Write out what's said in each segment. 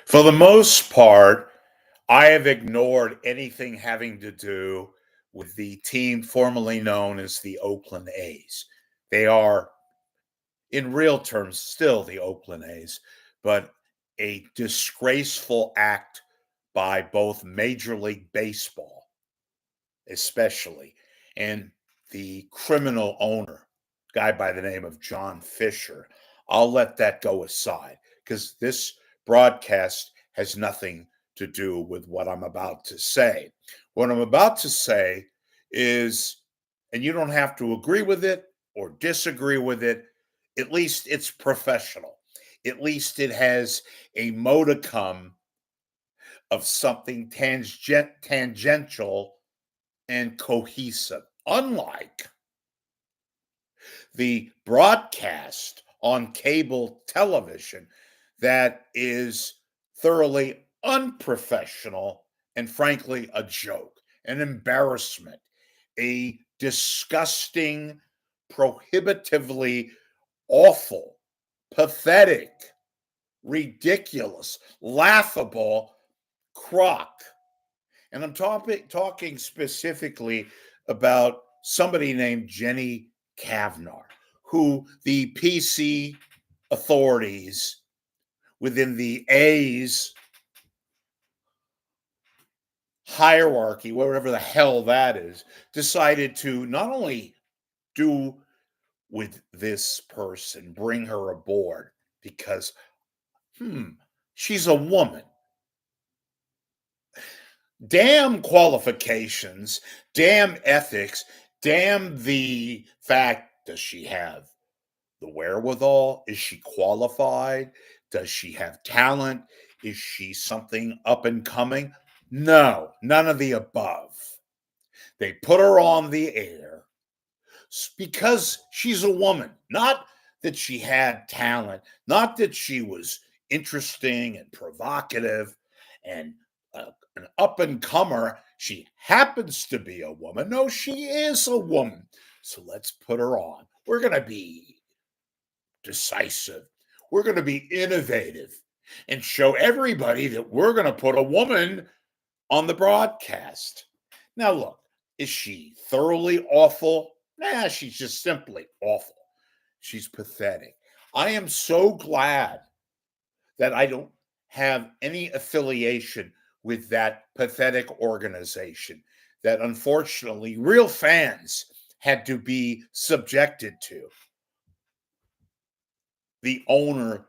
For the most part, I have ignored anything having to do with the team formerly known as the Oakland A's. They are, in real terms, still the Oakland A's, but a disgraceful act by both Major League Baseball, especially, and the criminal owner, guy by the name of John Fisher. I'll let that go aside because this broadcast has nothing to do with what I'm about to say. What I'm about to say is, and you don't have to agree with it or disagree with it, at least it's professional. At least it has a modicum of something tangential and cohesive. Unlike the broadcast on cable television that is thoroughly unprofessional and frankly a joke, an embarrassment, a disgusting, prohibitively awful, pathetic, ridiculous, laughable crock. And I'm talking specifically about somebody named Jenny Kavnar, who the PC authorities within the A's hierarchy, whatever the hell that is, decided to not only do with this person, bring her aboard because, she's a woman. Damn qualifications, damn ethics, damn the fact, does she have the wherewithal? Is she qualified? Does she have talent? Is she something up and coming? No, none of the above. They put her on the air because she's a woman, not that she had talent, not that she was interesting and provocative and an up and comer. She happens to be a woman. No, she is a woman. So let's put her on. We're going to be decisive. We're going to be innovative and show everybody that we're going to put a woman on the broadcast. Now, look, is she thoroughly awful? Nah, she's just simply awful. She's pathetic. I am so glad that I don't have any affiliation with that pathetic organization that unfortunately real fans had to be subjected to. The owner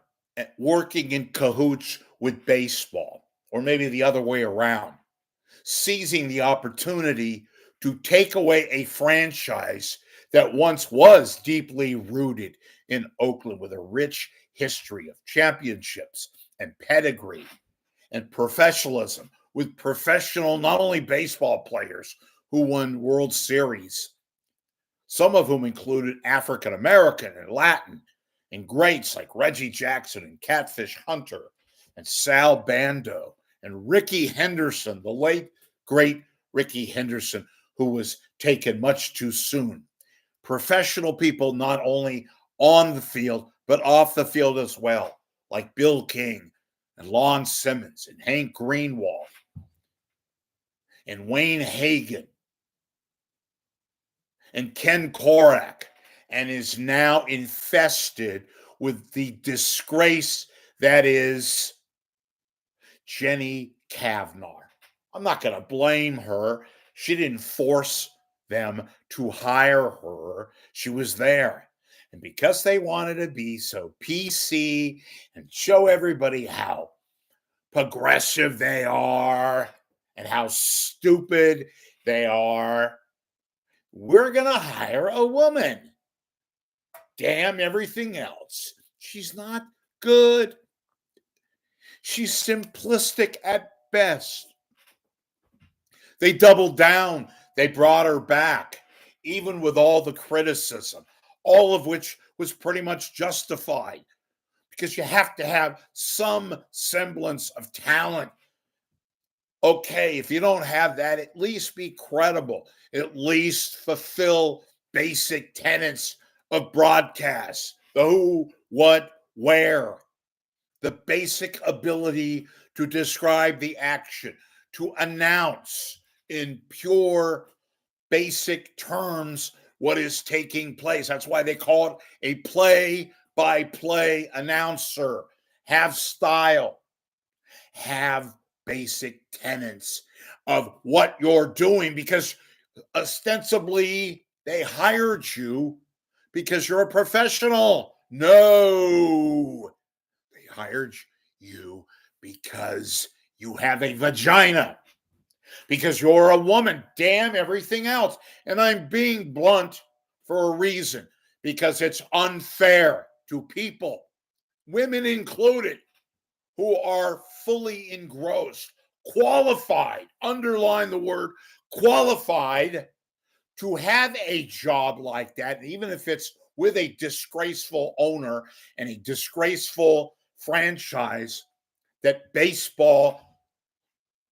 working in cahoots with baseball, or maybe the other way around, seizing the opportunity to take away a franchise that once was deeply rooted in Oakland with a rich history of championships and pedigree and professionalism, with professional, not only baseball players who won World Series, some of whom included African American and Latin, and greats like Reggie Jackson and Catfish Hunter and Sal Bando and Ricky Henderson, the late, great Ricky Henderson, who was taken much too soon. Professional people not only on the field, but off the field as well, like Bill King and Lon Simmons and Hank Greenwald and Wayne Hagan and Ken Korak, and is now infested with the disgrace that is Jenny Kavnar. I'm not going to blame her. She didn't force them to hire her. She was there. And because they wanted to be so PC and show everybody how progressive they are and how stupid they are, we're going to hire a woman. Damn everything else. She's not good. She's simplistic at best. They doubled down. They brought her back, even with all the criticism, all of which was pretty much justified because you have to have some semblance of talent. Okay, if you don't have that, at least be credible, at least fulfill basic tenets of broadcast, the who, what, where. the basic ability to describe the action, to announce in pure basic terms what is taking place. That's why they call it a play-by-play announcer. Have style, have basic tenets of what you're doing, because ostensibly they hired you because you're a professional. No, they hired you because you have a vagina, because you're a woman. Damn everything else. And I'm being blunt for a reason, because it's unfair to people, women included, who are fully engrossed, qualified, underline the word qualified, to have a job like that, even if it's with a disgraceful owner and a disgraceful franchise that baseball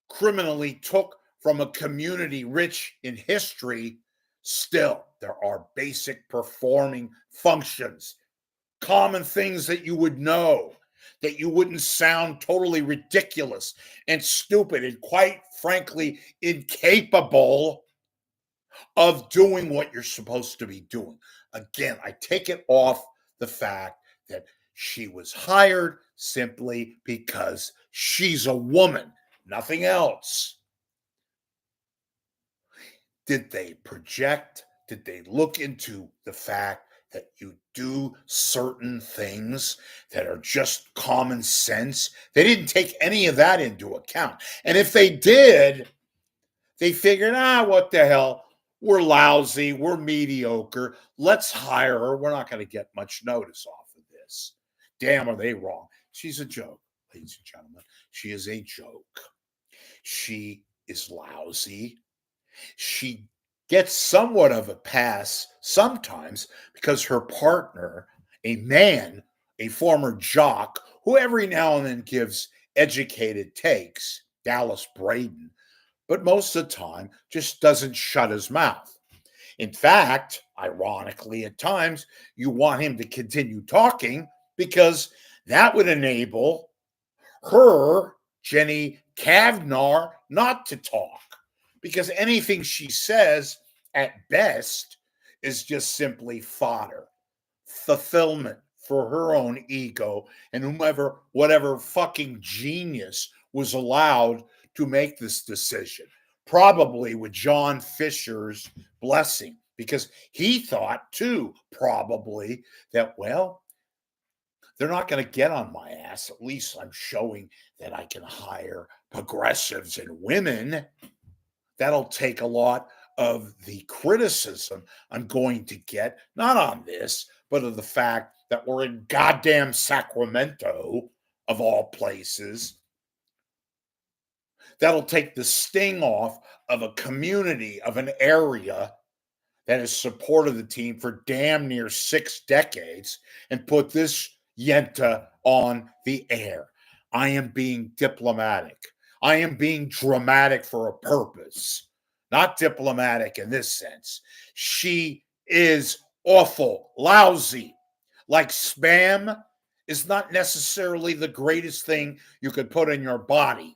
criminally took from a community rich in history. Still, there are basic performing functions, common things that you would know, that you wouldn't sound totally ridiculous and stupid and, quite frankly, incapable of doing what you're supposed to be doing. Again, I take it off the fact that she was hired simply because she's a woman, nothing else. Did they project? Did they look into the fact that you do certain things that are just common sense? They didn't take any of that into account. And if they did, they figured, what the hell? We're lousy. We're mediocre. Let's hire her. We're not going to get much notice off of this. Damn, are they wrong? She's a joke, ladies and gentlemen. She is a joke. She is lousy. She gets somewhat of a pass sometimes because her partner, a man, a former jock, who every now and then gives educated takes, Dallas Braden, but most of the time just doesn't shut his mouth. In fact, ironically, at times, you want him to continue talking because that would enable her, Jenny Kavnar, not to talk. Because anything she says, at best, is just simply fodder, fulfillment for her own ego and whatever fucking genius was allowed to make this decision, probably with John Fisher's blessing, because he thought too, probably, that, well, they're not going to get on my ass. At least I'm showing that I can hire progressives and women. That'll take a lot of the criticism I'm going to get, not on this, but of the fact that we're in goddamn Sacramento, of all places. That'll take the sting off of a community, of an area that has supported the team for damn near 6 decades, and put this yenta on the air. I am being diplomatic. I am being dramatic for a purpose, not diplomatic in this sense. She is awful, lousy. Like spam is not necessarily the greatest thing you could put in your body.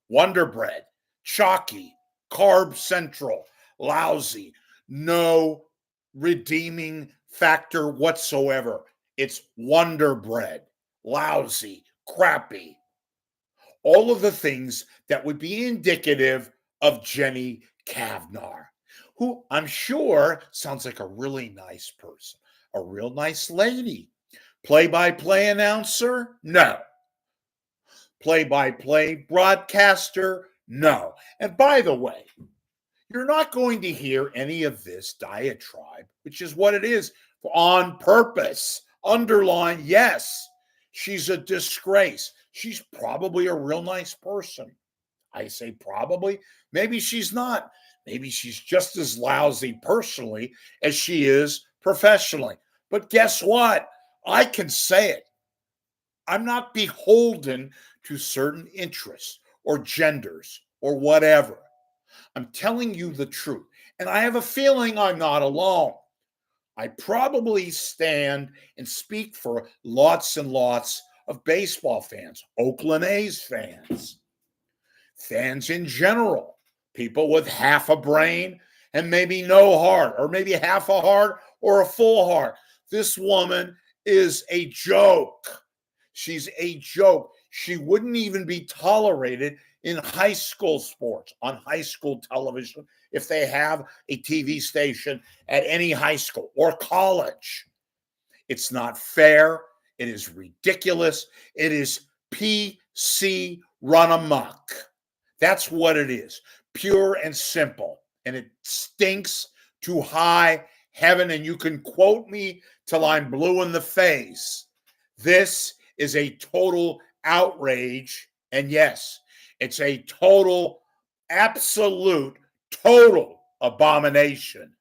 Wonder Bread, chalky, carb central, lousy, no redeeming factor whatsoever. It's Wonder Bread, lousy, crappy. All of the things that would be indicative of Jenny Kavnar, who I'm sure sounds like a really nice person, a real nice lady. Play-by-play announcer? No. Play-by-play broadcaster? No. And by the way, you're not going to hear any of this diatribe, which is what it is, on purpose. Underline, yes, she's a disgrace. She's probably a real nice person. I say probably. Maybe she's not. Maybe she's just as lousy personally as she is professionally. But guess what? I can say it. I'm not beholden to certain interests or genders or whatever. I'm telling you the truth. And I have a feeling I'm not alone. I probably stand and speak for lots and lots of baseball fans, Oakland A's fans, fans in general, people with half a brain and maybe no heart, or maybe half a heart or a full heart. This woman is a joke. She's a joke. She wouldn't even be tolerated in high school sports, on high school television, if they have a TV station at any high school or college. It's not fair. It is ridiculous. It is PC run amok. That's what it is, pure and simple. And it stinks to high heaven. And you can quote me till I'm blue in the face. This is a total outrage. And yes, it's a total, absolute, total abomination.